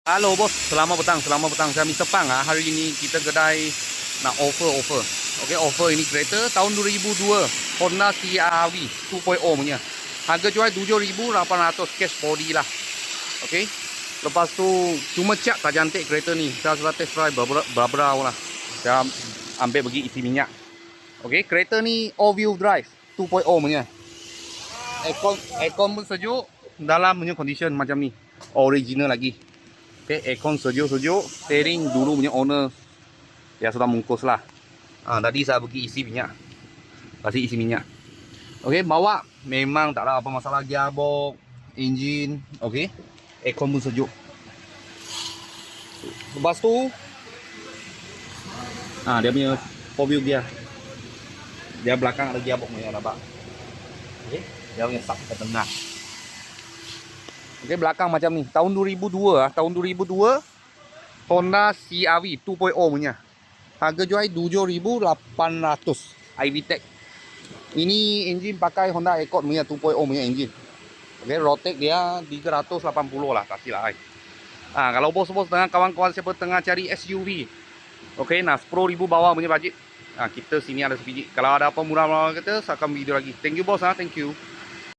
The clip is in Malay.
Halo bos, selamat petang, selamat petang. Saya Mr. Pang. Hari ini kita kedai nak offer. Okey, offer ini kereta tahun 2002 Honda CR-V 2.0 punya. Harga jual 7,800 cash body lah. Okey. Lepas tu cuma cat tak cantik kereta ni. Saya sudah test drive berapa lah. Saya ambil pergi isi minyak. Okey, kereta ni all wheel drive 2.0 punya. Aircon pun sejuk, dalam punya condition macam ni. Original lagi. Okay, aircon sejuk-sejuk. Steering dulu punya owner ya sudah mungkus lah. Tadi saya pergi isi minyak. Kasih isi minyak. Okay, bawa memang tak ada apa masalah. Gearbox, engine. Okay, aircon pun sejuk. Lepas tu dia punya 4-wheel gear. Dia belakang ada gearbox punya, nampak. Okay, dia punya sub ke tengah. Okey, belakang macam ni. Tahun 2002 tahun 2002 Honda CR-V 2.0 punya. Harga jual 7,800 iVTEC. Ini engine pakai Honda Accord punya 2.0 punya engine. Okey, rotek dia 380 lah, kasih lah. Kalau bos-bos dengan kawan-kawan siapa tengah cari SUV. Okey, 10,000 bawah punya budget. Kita sini ada sebiji. Kalau ada apa murah-murah kita, saya akan video lagi. Thank you bos, thank you.